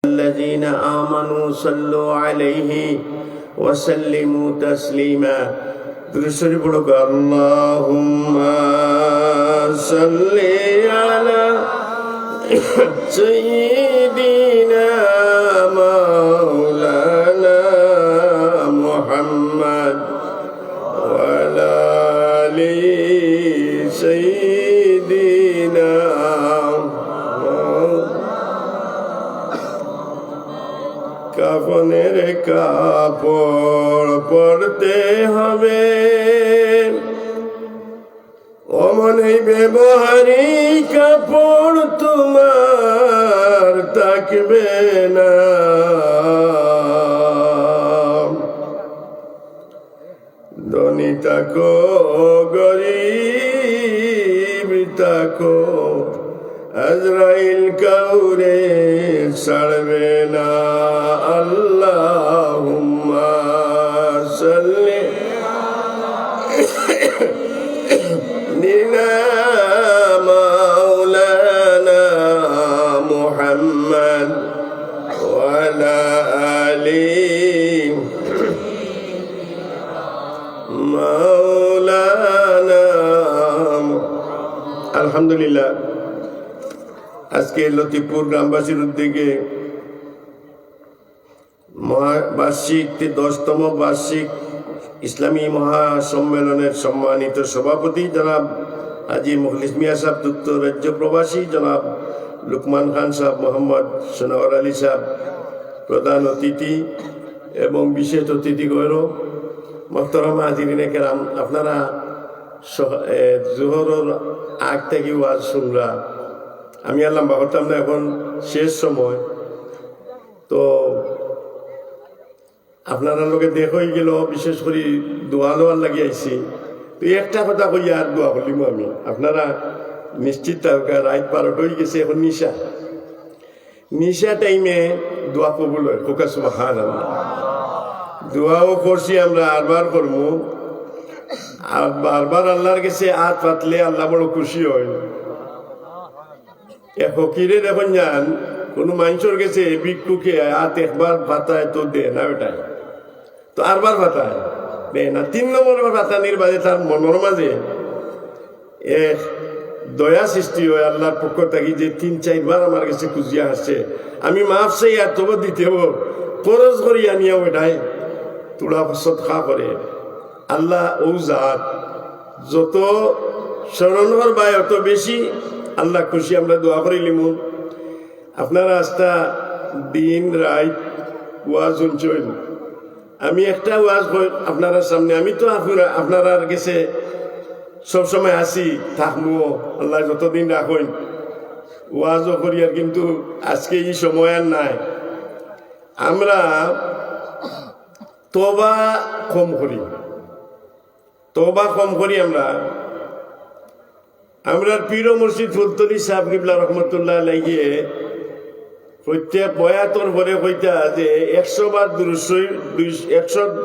الذين آمنوا صلوا عليه وسلموا تسليما درشري بڑو اللهم صل على سيدنا مولانا محمد وعلى آل سيدنا কাফনের কাপড় পরতে হবে অমন এই ব্যবহারী কাপড় তোমার থাকবে না ধনী থাকো গরিব থাকো আজরাইল কাউরে ছাড়বে না আল্লাহুম্মা সাল্লি আলা মাওলানা মুহাম্মদ ওয়া আলা আলি মাওলানা। আলহামদুলিল্লাহ, আজকে লতিফপুর গ্রামবাসীর উদ্যোগে বার্ষিক 10তম বার্ষিক ইসলামী মহাসম্মেলনের সম্মানিত সভাপতি জনাব হাজী মুখলিস মিয়া সাহেব, যুক্ত রাজ্য প্রবাসী জনাব লুকমান খান সাহেব, মোহাম্মদ সোনাওয়ার আলী সাহেব প্রধান অতিথি এবং বিশেষ অতিথি গৌরব মোহতারামা হাজিরিনে কেরাম, আপনারা জোহরের আগ থেকে ওয়াজ শুনরা। আমি আর লম্বা করতাম না, এখন শেষ সময় তো আপনারা লোকে দেখ হয়ে গেল, বিশেষ করে দোয়া লোয়ার লাগিয়ে আইসি। তো একটা কথা কইয়া আর দোয়া করলিম আমি, আপনারা নিশ্চিত থাকা রাত 12টা হয়ে গেছে, এখন নিশা টাইমে দোয়া কবুল হয়। খোকা সুবহানাল্লাহ। দোয়াও করছি আমরা, আরবার করবো, আর বারবার আল্লাহর কাছে হাত পাতলে আল্লাহ বড় খুশি হয়। ফকিরে দেখুন যান, কোনো মানুষের গেছে ভিক্ষুকে হাত একবার পাতায় তো দে না, ওটাই তো আরবার পাতায় দে না। 3 নম্বর পাতানির বাজে তার মনের মাঝে এক দয়া সৃষ্টি হয় আল্লাহর পক্ষ থাকি, যে 3-4 বার আমার কাছে খুঁজিয়া আসছে, আমি মাফ চাই আর তবু দিতে খরচ করি আনিয়া ওটাই তোরা সৎকা করে। আল্লাহ ও জাত যত স্মরণ করবাই অত বেশি আল্লাহ খুশি। আমরা দোয়া করিলিম, আপনারা আস্থা দিন রাত ওয়াজ শুনছেন। আমি একটা ওয়াজ আপনারা সামনে, আমি তো আপনার কাছে সবসময় আসি থাকবো, আল্লাহ যতদিন রাখেন ওয়াজও করি। আর কিন্তু আজকে এই সময় আর নাই, আমরা তওবা কম করি, আমরা পীর মুর্শিদ ফুলতলি সাহেব কিবলা রহমতুল্লাহ লাগিয়ে প্রত্যেক বয়াতর পরে কইতা যে 100 বার দুরূদ শরীফ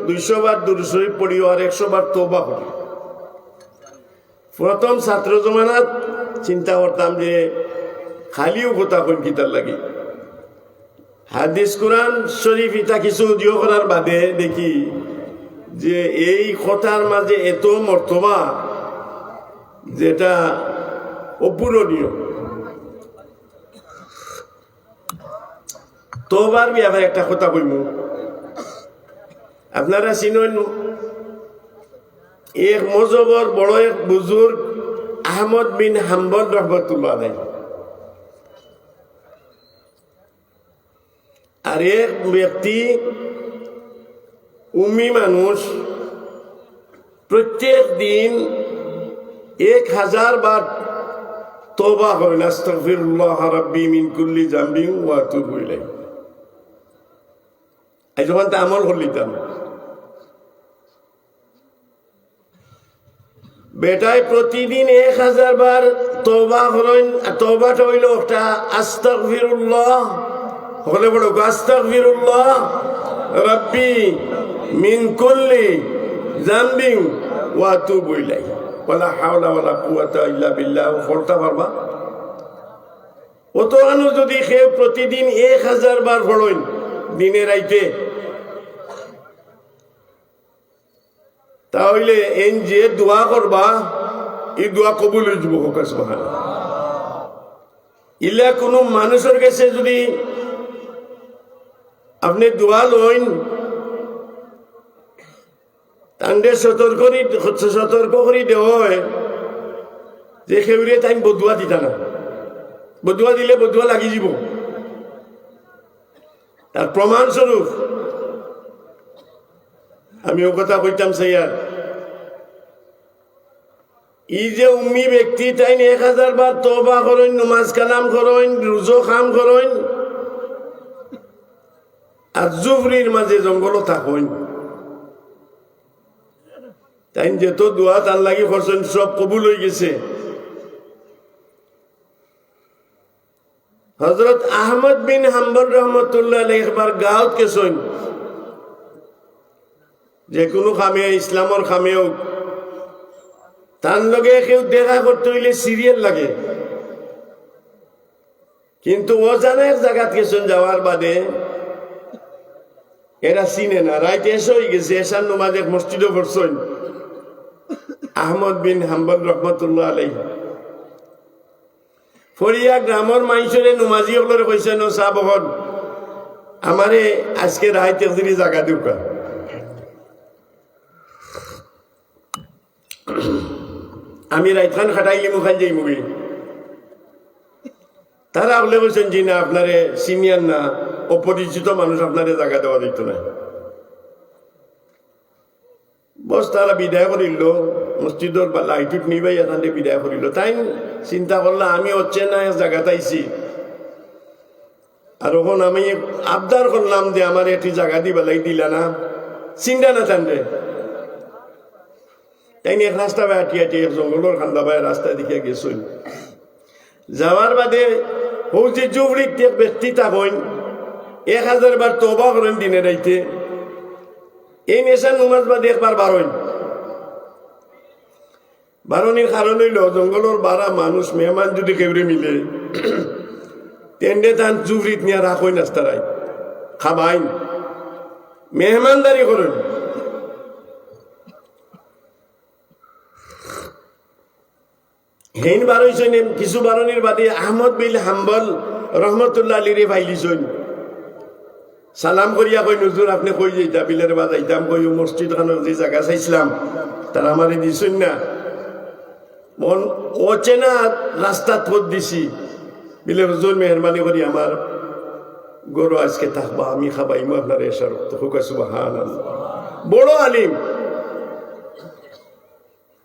200 বার দুরূদ শরীফ পড়ি আর 100 বার তওবা করি। প্রথম ছাত্র জমানাত চিন্তা করতাম যে খালিও কথা কইন কিতার লাগি, হাদিস কোরআন শরীফ ইটা কিছু দিও করার বাদে দেখি যে এই কথার মাঝে এত মর্তবা যেটা অপূরণীয়। তোবার ব্যাপারে একটা কথা কইব, আপনারা চিনেন এক মজবর বড় এক বুজুর্গ আহমদ বিন হাম্বল রহমতুল্লাহ আলাইহি, আর এক ব্যক্তি উম্মি মানুষ প্রত্যেক দিন 1000 বার তওবা করেন, আস্তাগফিরুল্লাহ রাব্বি মিন কুল্লি যামবিন ওয়া আতুবু ইলাইহি। এই যখন তা আমল করলিতাম, বেটায় প্রতিদিন 1000 বার তওবা করেন। তওবাটা হইল একটা আস্তাগফিরুল্লাহ, হলে বড় আস্তাগফিরুল্লাহ রাব্বি মিন কুল্লি যামবিন ওয়া আতুবু ইলাইহি, ওয়ালা হাওলা ওয়ালা কুওয়াতা ইল্লা বিল্লাহ। পড়তে পারবা? অত মানুষ যদি কেউ প্রতিদিন 1000 বার পড়েন দিনে রাইতে, তাহলে এই যে দোয়া করবা এই দোয়া কবুল হয়ে যাব। ইলা কোনো মানুষের কাছে যদি আপনি দোয়া লইন, তান্ডে সতর্ক করে দেওয়া হয় যে সেউরে তাই বদুয়া দিতা না, বদুয়া দিলে বদুয়া লাগি যাব। তার প্রমাণস্বরূপ আমি ও কথা কইতাম সাইয়ার, ই যে উম্মি ব্যক্তি তাই 1000 বার তওবা করেন, নামাজ কালাম করেন, রোজা খাম করেন, আর জুহরির মাঝে জঙ্গল থাকেন, তাই যেত দোয়া তার লাগি করছেন সব কবুল হয়ে গেছে। হযরত আহমদ বিন হাম্বল রহমতুল্লাহ আলাইহি একবার গাঁৱত গেছেন, যে কোনো খামে ইসলামর খামেও তার লগে কেউ দেখা করতে হইলে সিরিয়াল লাগে, কিন্তু ও জানে এক জায়গাত গেছেন, যাওয়ার বাদে এরা চিনে না, রাইতে এসে হয়ে গেছে, এসার নামাজ এক মসজিদে পড়ছেন আহমদ বিন হাম্বল রহমতুল্লাহ আলাইহি। ফরিয়া গ্রামের মানুষের নমাজি হলরে কইছেন, ও সাহাবগণ আমারে আজকে রাইতে যদি জায়গা দিউকা, আমি রাইতখান খাটাইলে মুখান যাই মুগি। তারা বলে বলছেন জি না, আপনারে সিনিয়র না, অপরিচিত মানুষ, আপনারে জায়গা দেওয়া দিত না। বস তারা বিদায় করিল, মসজিদর বা লাইটুট নিবাই এখানে বিদায় করিল। তাই চিন্তা করলাম আমি হচ্ছে না জায়গাতে আইছি, আর ওখান আমি আবদার করলাম যে আমার একটি জায়গা দিবেলাই, দিলা না, চিন্তা না টানলে। তাই এক রাস্তা বাই আটি আটি জঙ্গলের খান্দা বাই রাস্তা দিকে গেছেন। যাওয়ার বাদে ও যে জুবড়িক ব্যক্তি থাকেন 1000 বার তওবা করেন দিনে রাইতে, এই নেশার নামাজ বাদে একবার বারোই। বারণির কারণ হইল জঙ্গলের বারা মানুষ মেহমান যদি কেউরে মিলে তেন্ডে তান জুবড়িত নিয়ে রাখই নাস্তারাই খাবাইন, মেহমানদারি করেন। হেন বারইছেন কিছু বারণির বাদে আহমদ বিন হাম্বল রহমতুল্লাহ আলাইহি ভাইলিছেন, সালাম করিয়া কই হুজুর আপনি কই যাইতা, বিলের বাজাইতাম, কই মসজিদ খানের যে জায়গা চাইছিলাম তারা আমারে দিছেন না, মন অচেনা রাস্তা থত দিছি, বিলে হুজুর মেহরবানি করি আমার গরু আজকে থাকবা, আমি খাবাইমু আপনার এসার হুকা সুবহানাল্লাহ। বড় আলিম,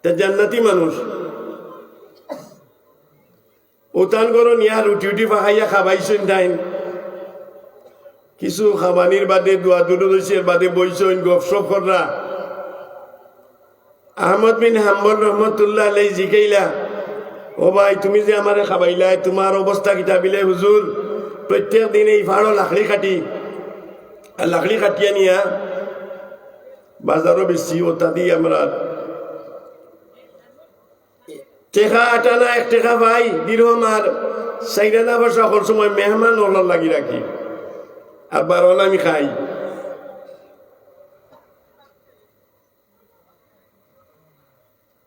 তা জান্নাতি মানুষ, উতান করুন ইয়া রুটি উটি পাকাইয়া খাবাইছেন তাইন, কিছু খাবানির বাদে দোয়া দুরুদের বাদে বইছেন গপসপ কররা। আহমদ বিন হাম্বল রহমতুল্লাহ আলাইহি জিকাইলা, ও ভাই তুমি যে আমারে খাবাইলাই তোমার অবস্থা কিতা? বিলে হুজুর প্রত্যেক দিন এই ভাড়ো লাকড়ি কাটি, আর লাকড়ি কাটিয়া নিয়া বাজারও বেশি, ওটা দিয়ে আমরা টেকা 8 আনা 1 টাকা পাই, দিরহম আর 4 আনা বা সকল সময় মেহমান ওলার লাগি রাখি, আবার ওলা আমি খাই।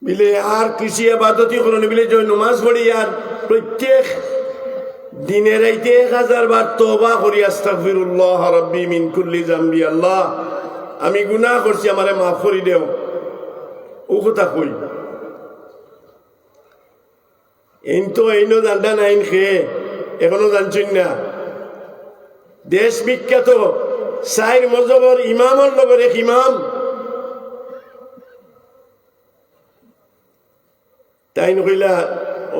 বিলে আর কৃষি আবাদতি করুন, বিলে যে নমাজ পড়ি আর প্রত্যেক দিনে রাইতে 1000 বার তওবা করি, আস্তাগফিরুল্লাহ রাব্বি মিন কুল্লি জামবি, আল্লাহ আমি গুনাহ করছি আমারে মাফ করি দেও। ও কথা কই এই তো এইনো জানটা নাইন খেয়ে এখনো জানছেন না। দেশ বিখ্যাত 4 মজহবের ইমামর লগর এক ইমাম তাই কইলা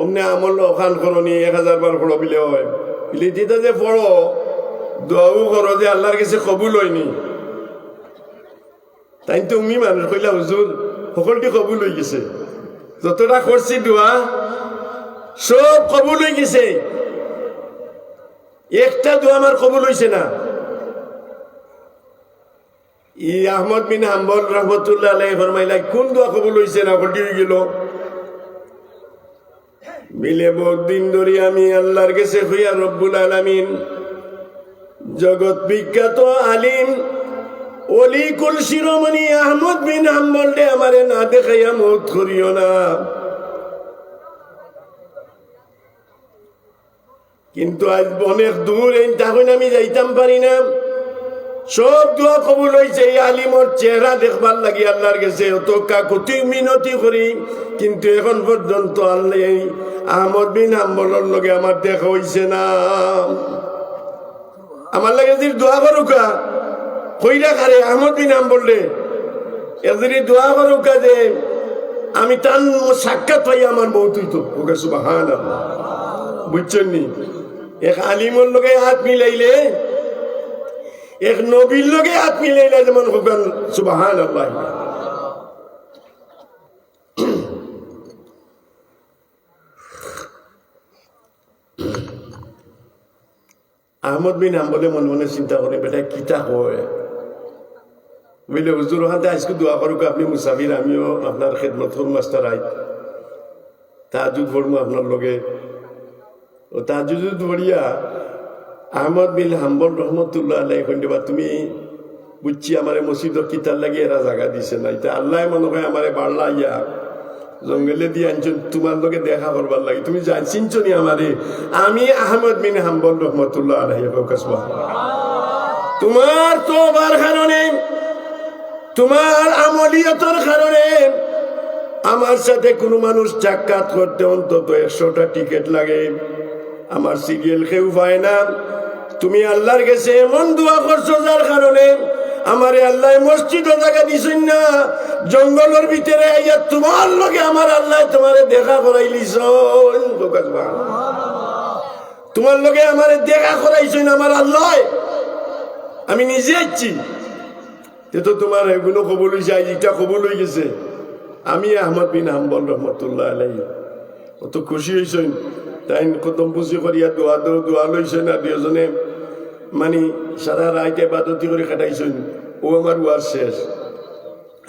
অমনে আমল ওখান করনি 1000 বার পড়ো বিলে হয়, বিলে যেটা যে পড়ো দোয়াও করো যে আল্লাহর কাছে কবুল হয়নি। তাই তুমি মানুষ কইলা হুজুর সকলটি কবুল হয়ে গেছে, যতটা করছি দোয়া সব কবুল হয়ে গেছে, একটা দোয়া আমার কবুল হয়েছে না। ই আহমদ বিন হাম্বল রহমতুল্লাহ আলাইহি ফরমাইলা কোন দোয়া কবুল হয়েছে না? ওটি হয়ে গেল মিলে বহুদিন ধরে আমি আল্লাহর কাছে হইয়া রব্বুল আলামিন জগৎ বিখ্যাত আলিম অলি কুল শিরোমণি আহমদ বিন হাম্বল রে আমারে না দেখাইয়া মৌত করিও না। কিন্তু আজ অনেক দূর এই তখন আমি যাইতাম পারি না। সব দোয়া কবুল হয়েছে এই আলিমর চেহারা দেখবার লাগি আল্লাহর কাছে অত কাকুতি মিনতি করি, কিন্তু এখন পর্যন্ত আল্লাহ এই আহমদ বিন হাম্বলের লগে আমার দেখা হইছে না। আমার লাগে যদি দোয়া করুকা কইরা খারে আহমদ বিন হাম্বল রে যদি দোয়া করুকা যে আমি তার সাক্ষাৎ পাই আমার বহুত হইতো। ওকে সুবহানাল্লাহ, বুঝছেন নি? এক আলিমর লগে হাত মিলাইলে, এক নবীর লগে হাত মিলাইলে যেমন হুকান সুবহানাল্লাহ। আহমদ বিন হাম্বলে মনে মনে চিন্তা করে বেটা কিতা হয় বুঝলে হুজুর হাতে আজকে দোয়া করুক আপনি মুসাফির, আমিও আপনার খেদমত করুন মাস্টার আই তাহাজুদ পড়বো আপনার লগে। ও তাহাজুদ পড়িয়া আহমদ বিন হাম্বল রহমতুল্লাহ আলাইহি কইবা তুমি বুঝছি আমারে মসজিদ কিতার লাগে এরা জায়গা দিছে না, এটা আল্লাহ মনে হয় আমারে বাড়লা ইয়া জঙ্গলে দিয়ে আনছেন তোমার লোকে দেখা করবার লাগে। তুমি চিনছো নি আমারে? আমি আহমদ বিন হাম্বল রহমতুল্লাহ আলাইহি। তোমার তোবার কারণে, তোমার আমলিয়তের কারণে আমার সাথে কোনো মানুষ সাক্ষাৎ করতে অন্তত 100টা টিকিট লাগে, আমার সিরিয়াল কেউ পায় না। তুমি আল্লাহর কাছে এমন দোয়া করছো যার কারণে আমারে আল্লাহ মসজিদ জায়গা দিছেন না, জঙ্গলের ভিতরে আইয়া তোমার লগে আমার আল্লাহ তোমারে দেখা করাইলিছ। তোমার লগে আমারে দেখা করাইছেন আমার আল্লাহ, আমি নিজে আছি। তো তোমার এগুলো কবুল হয়েছে, এটা কবুল হয়ে গেছে। আমি আহমদ বিন হাম্বল রহমতুল্লাহ আলাইহি অত খুশি হয়েছেন। তাই কদম পুষি করিয়া দোয়া লইছেন আর দুজনে মানে সারা রাত ইবাদতি করে কাটাইছেন। ও আমার ওয়ার শেষ।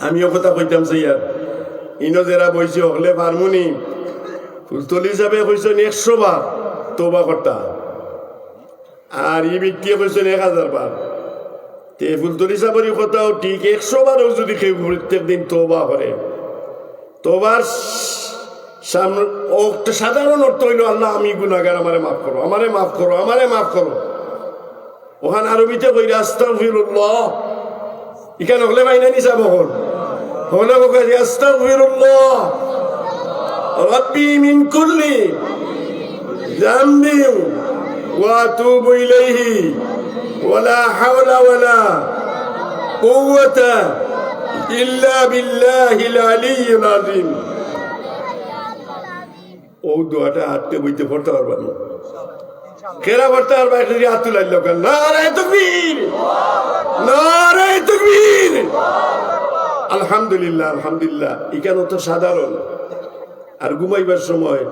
আমিও কথা কইতাম যে ইয়ার ইনো যারা বইছে হলে পারমুনি ফুলতলি হিসাবে কইছেন 100 বার তওবা করতা, আর ই ব্যক্তি কইছেন 1000 বার। তে ফুলতলি সাবরি কথাও ঠিক 100 বারও যদি কেউ প্রত্যেক দিন তওবা করে, তওবার সাধারণ অর্থ হইল আল্লাহ আমি গুনাহগার, আমারে মাফ করো, আমারে মাফ করো, আমারে মাফ করো। ওখান আরবিতে কইরা আস্তাগফিরুল্লাহ, এখানে হলে বাইনা নিসা বহন হলে কই আস্তাগফিরুল্লাহ রাব্বি মিন কুল্লি যামবি ওয়া আতুবু ইলাইহি ওয়ালা হাওলা ওয়ালা কুওয়াতা ইল্লা বিল্লাহিল আলিয়্যিল আযীম। ও দোয়াটা হাতে বইতে পড়তে পারবা না, কেরা পড়তে পারবা? এটা দিয়ে হাত তুলাই লোক নারে তাকবীর, নারে তাকবীর। আলহামদুলিল্লাহ, আলহামদুলিল্লাহ। এখানে তো সাধারণ। আর ঘুমাইবার সময়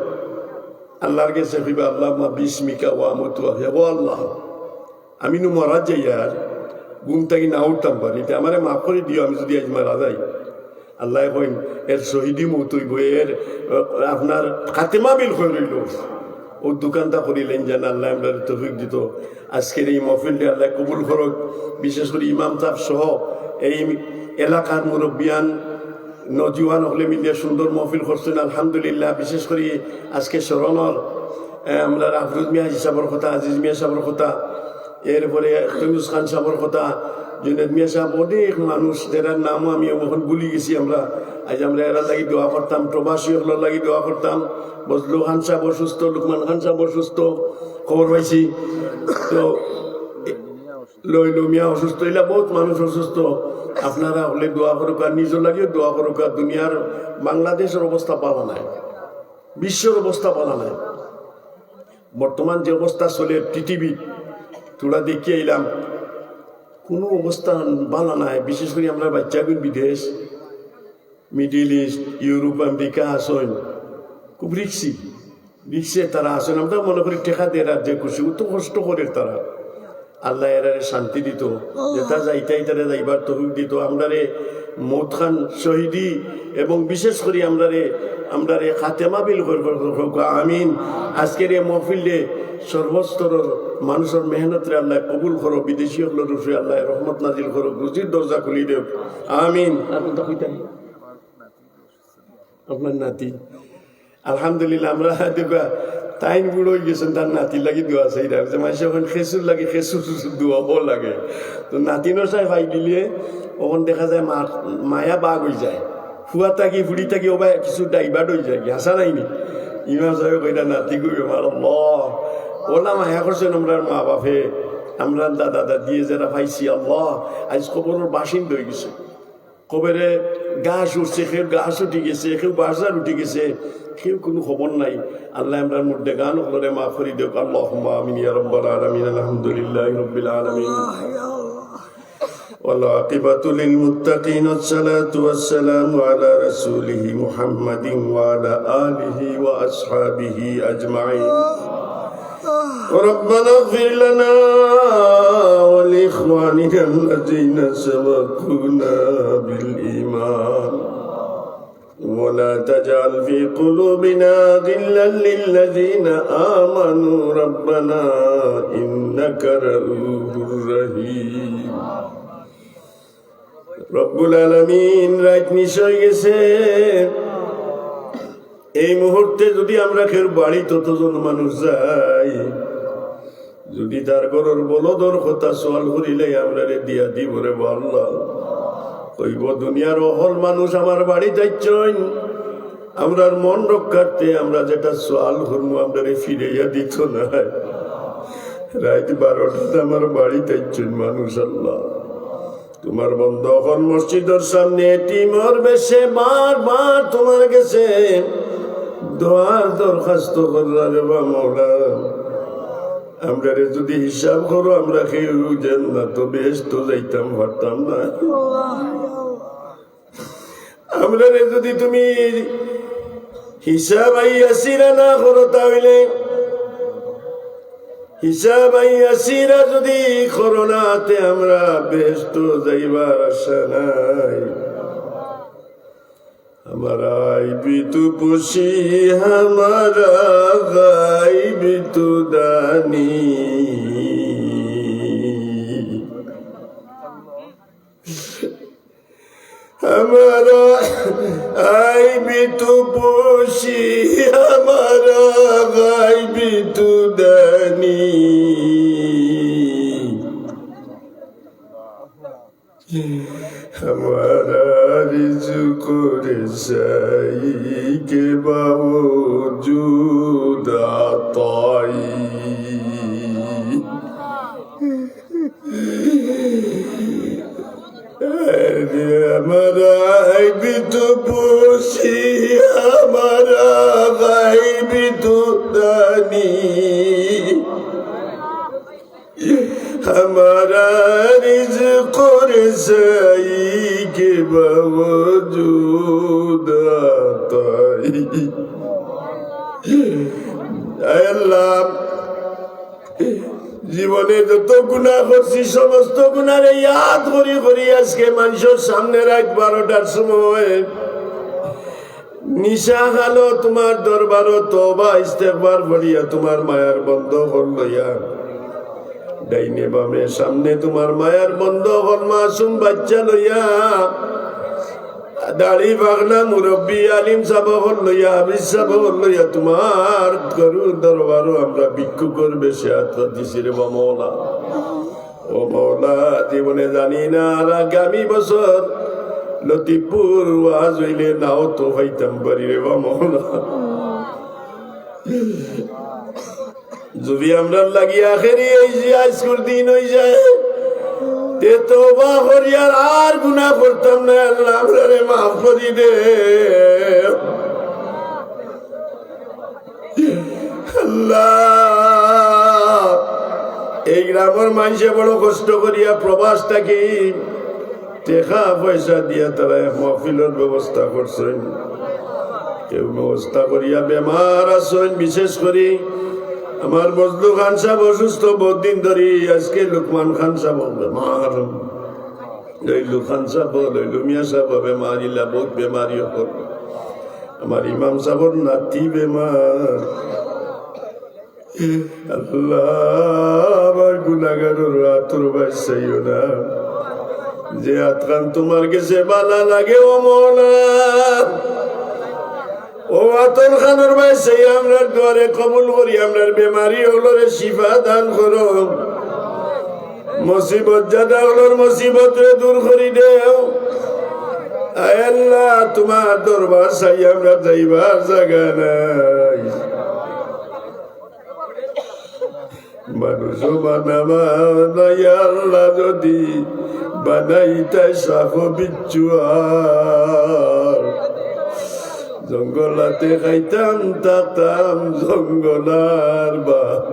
আল্লাহর কাছে কইবা আল্লাহুম্মা বিসমিকা ওয়া আমুতু ওয়া আহইয়া। ও আল্লাহ, আমি নু মারা যাই আর ঘুম থেকে না উঠতাম পারি, এটা আমারে মাফ করে দিও আমি যদি আজ মারা যাই। আল্লাহ কইন এর শহীদি মৌত হইব, এর আপনার খাতেমা বিল হয়ে রইল। ও দোকানটা করিলেন যেন আল্লাহ আমরা তৌফিক দিত। আজকের এই মহফিলটি আল্লাহ কবুল করক। বিশেষ করে ইমাম সাহেব সহ এই এলাকার মুরব্বিয়ান নজিওয়ান হলে মিলিয়ে সুন্দর মহফিল করছেন আলহামদুলিল্লাহ। বিশেষ করে আজকে স্মরণর আমরা আফরুজ মিয়া হিসাবর কথা, আজিজ মিয়া সাহেবের কথা, এরপরে তৈমুজ খান সাহেবের কথা, জুনেদ মিয়া সাহেব, অনেক মানুষ যারা নামও আমি এখন ভুলে গেছি। আমরা আজ আমরা এরা লাগি দোয়া করতাম, প্রবাসী হল লাগি দোয়া করতাম। বজলু খান সাহেব অসুস্থ, লুকমান খান সাহেব অসুস্থ, খবর পাইছি। তো লইলু মিয়া অসুস্থ, এলা বহুত মানুষ অসুস্থ। আপনারা হলে দোয়া করুক, আর নিজের লাগিও দোয়া করুক। আর দুনিয়ার বাংলাদেশের অবস্থা পাওয়া নাই, বিশ্বের অবস্থা পাওয়া নাই। বর্তমান যে অবস্থা চলে পৃথিবী তোরা দেখিয়ে এলাম, কোনো অবস্থা ভালো নাই। বিশেষ করে আমরা বাচ্চাগুন বিদেশ, মিডিল ইস্ট, ইউরোপ, আমেরিকা আসেন, খুব রিক্সে তারা আসেন। আমরা মনে করি টেকা দিয়ে রাজ্যে খুশি, অত কষ্ট করে তারা। আল্লাহ এরারে শান্তি দিত, যেটা যাইতাই তারা যাইবার তৌফিক দিত। আমরারে মৌত খান শহীদি এবং বিশেষ করে আমরারে আমরা রে খাতেমা বিল করব আমিন। আজকের এই মহফিলে সর্বস্তরের মানুষের মেহনত রে আল্লাহ কবুল করো, বিদেশি হলো রুফে আল্লাহ রহমত নাজিল করো, রুজির দরজা খুলি দেব আমিন। আপনার নাতি আলহামদুলিল্লাহ আমরা দেখা তাইন বুড়ো হয়ে গেছেন, তার নাতি লাগি দোয়া চাই যে মাসে ওখানে খেসুর লাগে, খেসুর দোয়াবো লাগে। তো নাতিনও চাই ভাই দিলে ওখান দেখা যায় মায়া বাঘ হয়ে যায়, ফুয়া থাকি ফুড়ি থাকি ও ভাই কিছু ডাইভার্ট হয়ে যায়, হাসা নাইনি ইমাম সাহেব কইটা নাতি কই আমার ওলা মায়া করছেন আমরা মা বাপে, আমরা দাদা দাদি যারা পাইছি আল্লাহ আজ কবরের বাসিন্দ হয়ে গেছে। কবরে গাছ উঠছে, কেউ গাছ উঠে গেছে, কেউ বাজার উঠে গেছে, কেউ কোনো খবর নাই। আল্লাহ আমরা মুর্দে গান করে মা করি দেব। আল্লাহুম্মা আমিন ইয়া রাব্বাল আলামিন। আলহামদুলিল্লাহি রাব্বিল আলামিন। ওয়াল আকিবাতু লিল মুত্তাকিন। আসসালাতু ওয়াসসালামু আলা রাসূলিহি মুহাম্মাদিন ওয়া আলা আলিহি ওয়া আসহাবিহি আজমাইন। ربنا اغفر لنا ولإخواننا الذين سبقونا بالإيمان ولا تجعل في قلوبنا غلا للذين آمنوا ربنا إنك رؤوف رحيم। রব্বুল আলামিন রাত নিশ্চয় গেছে, এই মুহূর্তে যদি আমরা কেউ বাড়ি ততজন মানুষ যাই, যদি তার ঘরের বলদর কথা সোয়াল করিলে আমরা রে দিয়া দিব রে আল্লাহ কইব দুনিয়ার অহল মানুষ আমার বাড়ি যাইছেন, আমরার মন রক্ষার্থে আমরা যেটা সোয়াল করবো আমরা রে ফিরাইয়া দিত না। রাত 12টাতে আমার বাড়ি যাইছেন মানুষ, আল্লাহ তোমার বন্ধ অহল মসজিদের সামনে টিমর বেশে বারবার তোমার গেছে দোয়ার দরখাস্ত করলা রে বা মওলা, আমরা রে যদি হিসাব করো আমরা কেউ জান্নাত বেহেশত যাইতাম পারতাম না। আমরা রে যদি তুমি হিসাব আইয়াসিরা না করো, তাহলে হিসাব আইয়াসিরা যদি করো না, তে আমরা বেহেশত যাইবার আশা নাই। हमारा भी तू पुशी हमारा गायब तू दानी, हमारा गायब तू पुशी हमारा गायब तू दानी, हमारा रिज़्क़ रज़ाई के बावजूद अताई, हमारा गायब तो पोशी हमारा गायब तो दानी, हमारा रिज़्क़ रज़ाई के बावजूद अताई। আল্লাহ জীবনে যত গুনাহ করছি সমস্ত গুনারে ইয়াদ করি করি আজকে মানুষের সামনে রাত 12টার সময় নিশা খালো তোমার দরবারও তওবা ইস্তেগফার করিয়া তোমার মায়ার বন্ধ হল লইয়া ডাইনে বামে সামনে তোমার মায়ার বন্ধ হল মাসুম বাচ্চা লইয়া দাড়ি পাগনা মুরব্বী আলিম সাবহল লইয়া হাফিজ সাবহল লইয়া তোমার গরু দরবারও আমরা ভিক্ষু করবে সে দিছি রে মওলা। ও মওলা জীবনে জানি না আর আগামী বছর লতিফপুর ওয়াজ হইলে নাও তো হইতাম পারি রে মওলা। যদি আমরা লাগি আখেরি এই যে আজকের দিন হয়ে যায় তে তওবা করি আর গুনাহ করতাম না, আল্লাহ আমারে মাফ করি দে আল্লাহ। এই গ্রামের মানুষে বড় কষ্ট করিয়া প্রবাস থাকি টাকা পয়সা দিয়া তারা মাহফিলের ব্যবস্থা করছেন, কেউ ব্যবস্থা করিয়া বেমার আছেন। বিশেষ করে আমার বজলু খান সাহেব অসুস্থ বহুদিন ধরে, আজকে লুকমান খান সাহেব বেমার, লইলু খান সাহেব লইলু মিয়া সাহেব বেমারিলা বহুত বেমারি হল। আমার ইমাম সাহর নাতি বেমার, আল্লাহ আমার গুনাহগারের আতর বাঁচাইও না, যে আতকান তোমার কাছে বালা লাগে ও মওলা, ও আতর খানের বাঁচাই আমরার দুয়ারে কবুল করি, আমরার বেমারি হলরে শিফা দান করো, মুসিবত জাদা হলর মুসিবত দূর করি দেও। আয় আল্লাহ তোমার দরবার চাই আমরা যাইবার জায়গা নাই, মানুষ বানাবা নাই আল্লাহ, যদি বানাইতাই সাপ বিচ্ছু আর জঙ্গলাতে খাইতাম থাকতাম জঙ্গলার বান,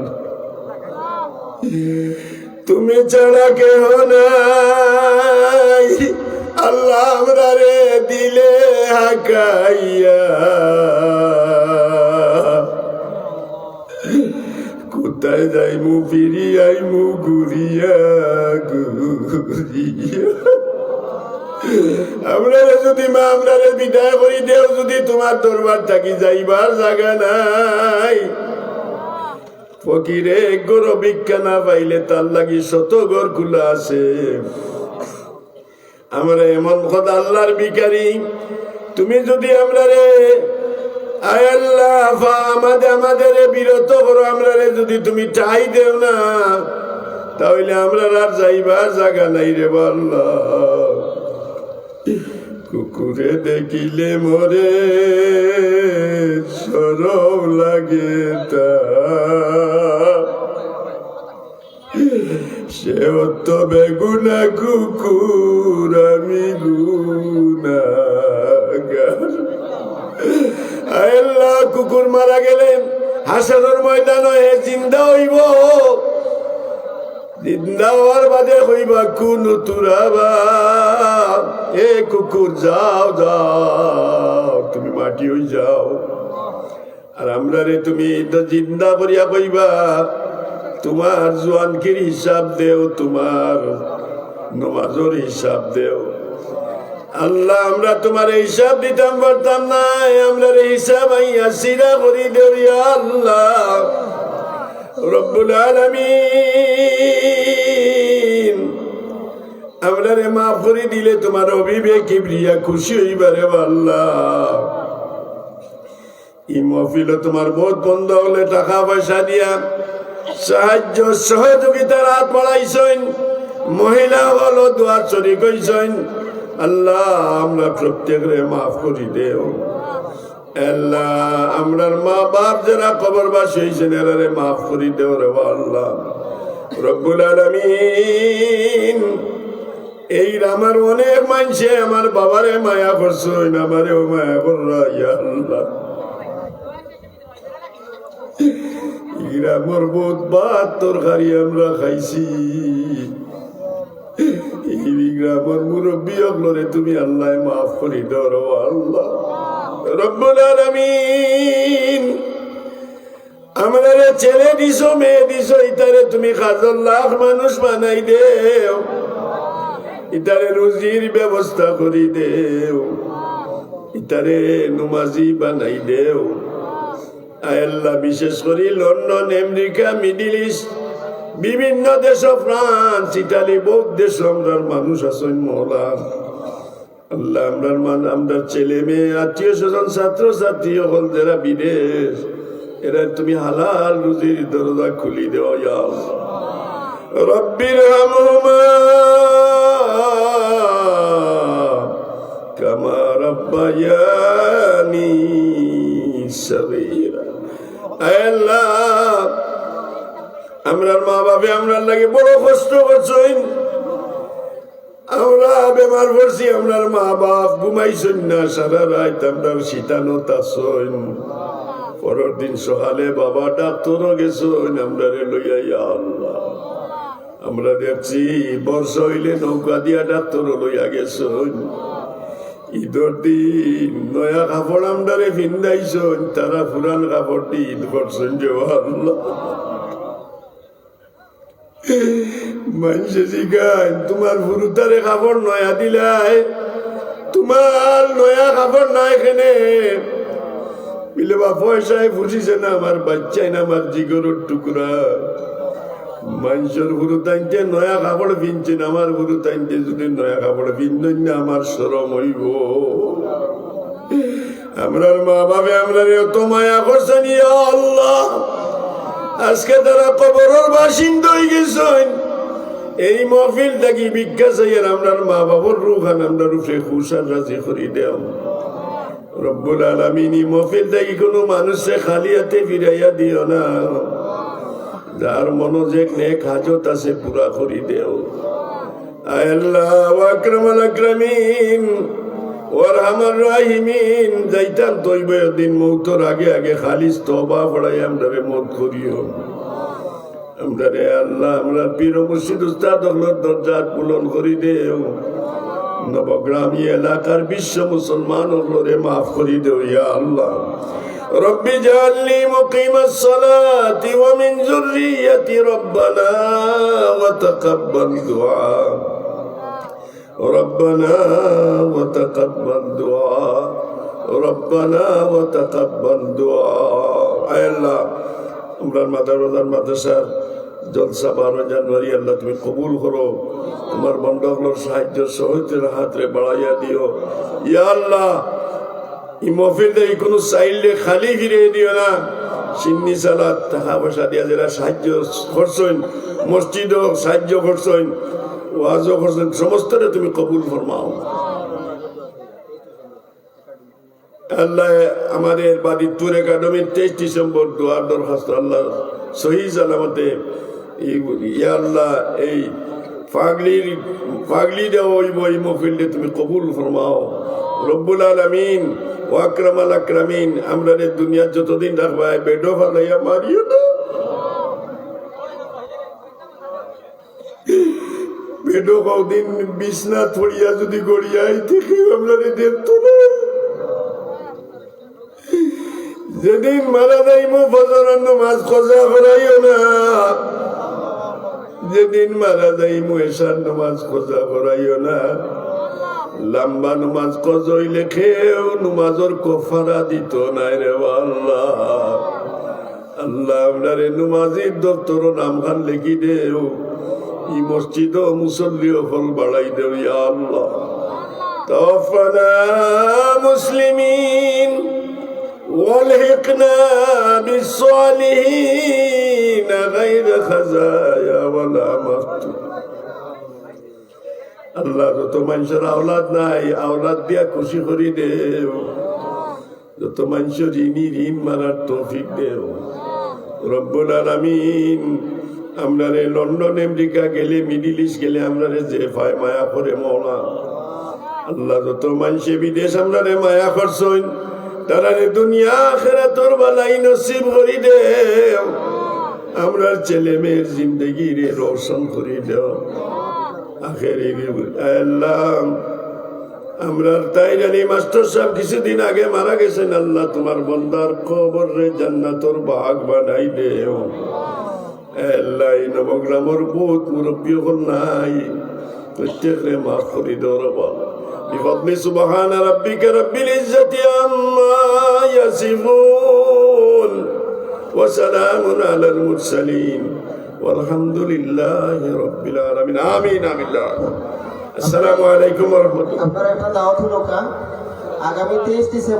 তুমি ছাড়া কেহ নাই আল্লাহ আমরা রে দিলে হাকাইয়া, কোথায় যাইমু ফিরি আইমু ঘুরিয়া ঘুরিয়া, আমরা যদি মা আমরা বিদায় করি দেও, যদি তোমার দরবার থাকি যাইবার জায়গা নাই, ফকিরে গর ভিক্ষা না পাইলে তার লাগি শত ঘর খোলা আছে। আমরা এমন কথা আল্লাহর ভিখারি, তুমি যদি আমরা রে আয় আল্লাহ আমাদের বিরত করো, আমরা রে যদি তুমি চাই দেও না, তাহলে আমরা আর যাইবার জায়গা নাই রে আল্লাহ। কুকুরে দেখিলে মরে সরব লাগে তা, সেও তো বেগুনা কুকুর আমি গুনাহগার। আল্লাহ কুকুর মারা গেলেন হাসরের ময়দান হয়ে জিন্দা হইব, জিন্দা হওয়ার বাদে হইবা কোন তুরাবা, এ কুকুর যাও যাও তুমি মাটি হই যাও, আর আমরা রে তুমি জিন্দা করিয়া কইবা তোমার জোয়ানকির হিসাব দেও, তোমার নমাজের হিসাব দেও। আল্লাহ আমরা তোমার হিসাব দিতাম পারতাম না, আমরা হিসাব আইয়া সিরা করি দেও ইয়া আল্লাহ রব্বুল আলামিন। আমরা রে মাফ করে দিলে তোমার অভিবেক কিবরিয়া খুশি হইবারে আল্লাহ। এই মহফিল তোমার বহুত বন্ধ হলে টাকা পয়সা দিয়া সাহায্য সহযোগিতার হাত বাড়াইছেন, মহিলা হলো দোয়ার শরীক হইছেন। আল্লাহ আমরা প্রত্যেকরে মাফ করি দেও আল্লাহ। আমরার মা বাপ যারা কবরবাসী হয়েছেন এরারে মাফ করি দেও রে আল্লাহ রব্বুল আলামিন। এই আমার অনেক মানুষে আমার বাবারে মায়া করছেন, আমারেও মায়া কররা ইয়া আল্লাহ। গ্রামের বহুত ভাত তরকারি আমরা খাইছি, এই গ্রামের মুরব্বী হলরে তুমি আল্লাহ মাফ করি দাও আল্লাহ রব্বুল আলামিন। আমরা ছেলে দিছো মেয়ে দিছো, ইতারে তুমি 1,000 লাখ মানুষ বানাই দেও, ইতারে রুজির ব্যবস্থা করি দেও, ইতারে নমাজি বানাই দেও আল্লাহ। বিশেষ করে লন্ডন, আমেরিকা, মিডিল ইস্ট, বিভিন্ন দেশ, ফ্রান্স, ইটালি, বহুত দেশ আমরার মানুষ আছেন মওলা আল্লাহ। আমরার ছেলে মেয়ে, আত্মীয় স্বজন, ছাত্র ছাত্রী হল যারা বিদেশ, এরা তুমি হালাল রুজির দরজা খুলি দেও ইয়া আল্লাহ। রব্বির হামহুমা কামা রাব্বায়ানি সগীরা। আল্লাহ আমরার মা বাপে আমরার লাগে বড় কষ্ট করছেন, আমরা বেমার পড়ছি, আমরার মা বাপ ঘুমাইছেন না সারা রাত, আমরার শীতানত আছেন। পরের দিন সকালে বাবা ডাক্তারও গেছেন আমরারে লইয়া ইয়া আল্লাহ। আমরা দেখছি বর্ষা হইলে নৌকা দিয়া ডাক্তারও লইয়া গেছেন। ঈদের দিন নয়া কাপড় আমরারে ভিন্দাইছেন, তারা পুরান কাপড় দিয়ে ঈদ করছেন যে আল্লাহ। মানুষে শিখায় তোমার ফুরুতারে কাপড় নয়া দিলাই, তোমার নয়া কাপড় না এখানে, বিলে বা পয়সায় বুঝিছে না আমার বাচ্চাই না আমার জিগরের টুকরা মানুষের গুরু তাইতে নয়া কাপড় পিনছেন আমার গুরু তাইতে যদি নয়া কাপড় পিনছেন না আমার শরম হইব আমরার মা বাবা আমরা এত মায়া করছেন ইয়া আল্লাহ আজকে তারা কবরের বাসিন্দা হয়ে গেছেন এই মহফিল থাকি ভিক্ষা চাইয়ের আমরার মা বাবার রুখান আমরা রূপে খুশার রাজি করি দেও রব্বুল আলামিন এই মহফিল থাকি কোনো মানুষে খালি হাতে ফিরাইয়া দিও না যার মনোযোগ নেক হাজত আছে পুরা করি দেও আয় আল্লাহ ওয়া আকরামাল আকরামিন ওয়ারহামার রাহিমিন যাইতাম তৈব দিন মৌতর আগে আগে খালিস তওবা পড়াই আমরারে মত করিও আমরারে আল্লাহ আমরা পীর মুর্শিদ উস্তাদ হলোর দরজা পূরণ করি দেও নবগ্রামী এলাকার বিশ্ব মুসলমান হলোরে মাফ করি দেও ইয়া আল্লাহ رب اجعلني مقيم الصلاة ومن ذريتي ربنا وتقبل دعاء ربنا وتقبل دعاء ربنا وتقبل دعاء اے اللہ عمران মাদ্রাসার জলসা 12 জানুয়ারি আল্লাহ তুমি কবুল করো তোমার বন্ধুগুলোর সাহায্য সহযোগিতার হাতে বাড়াইয়া দিও ইয়া আল্লাহ এই মহফিল থেকে কোনো চাইলে খালি ফিরিয়ে দিও না সিন্নি সালাত টাকা পয়সা দিয়া যারা সাহায্য করছেন মসজিদও সাহায্য করছেন ওয়াজও করছেন সমস্তটা তুমি কবুল ফরমাও আল্লাহ আমাদের বাদিতপুর একাডেমির 23 ডিসেম্বর দোয়ার দরখাস্ত আল্লাহ সহি সালামতে ইয়া আল্লাহ এই পাগলি দেওয়া ওই বই মহফিলটা তুমি কবুল ফরমাও রব্বুল আলামিন ওয়া আকরামাল আকরামিন আমরা দুনিয়া যতদিন রাখবা বেডো ফালাইয়া মারিও না বেডো কদিন বিছনা থড়িয়া যদি গড়িয়াই থেকে আমরা দেখতো না যেদিন মারা যাইমো ফজরের নামাজ কজা করাইও না যেদিন মারা যাইমো এশার নামাজ কজা করাইও না লম্বা নমাজ কজই লেখেও নমাজর কফারা দিত নাই রে আল্লাহ আল্লাহ আমরারে নমাজির দপ্তর নাম খান লিখি দেও ই মসজিদ মুসল্লিও ফল বাড়াই দেও ইয়া আল্লাহ তাওফানা মুসলিমিন ওয়ালহিকনা বিসসালিহিন গায়রা খাজায়া ওয়ালা মাফতুন আল্লাহ যত মানুষের আওলাদ নাই আওলাদ দিয়া খুশি করি দেও যত মানুষের ঋণ মারার তৌফিক দেও রব্বুল আলামিন আমরা লন্ডন আমেরিকা গেলে মিডিল ইস্ট গেলে আমরা যে ভাই মায়া করে মওলা আল্লাহ যত মানুষে বিদেশ আমরা মায়া করছেন তারা দুনিয়া আখিরাতের বালাই নসিব করি দেও আমরা ছেলে মেয়ের জিন্দগি রে রোশন করি দেও আমরা তাইরানি মাস্টার সাহেব কিছুদিন আগে মারা গেছেন আল্লাহ তোমার বন্দার কবর রে জান্নাতর বাগ বানাই দেও আল্লাহ নবগ্রামের বহুত মুরব্বী হল নাই প্রত্যেকরে মাফ করি দেও রবা বিফদলি সুবহান রাব্বিকা রাব্বিল ইজ্জাতি আম্মা ইয়াসিফুন ওয়া সালামুন আলাল মুরসালিন والحمد لله رب العالمين آمين آمين السلام عليكم ورحمة الله আপনারা একটা দাওয়াত হলো আগামী 23 ডিসেম্বর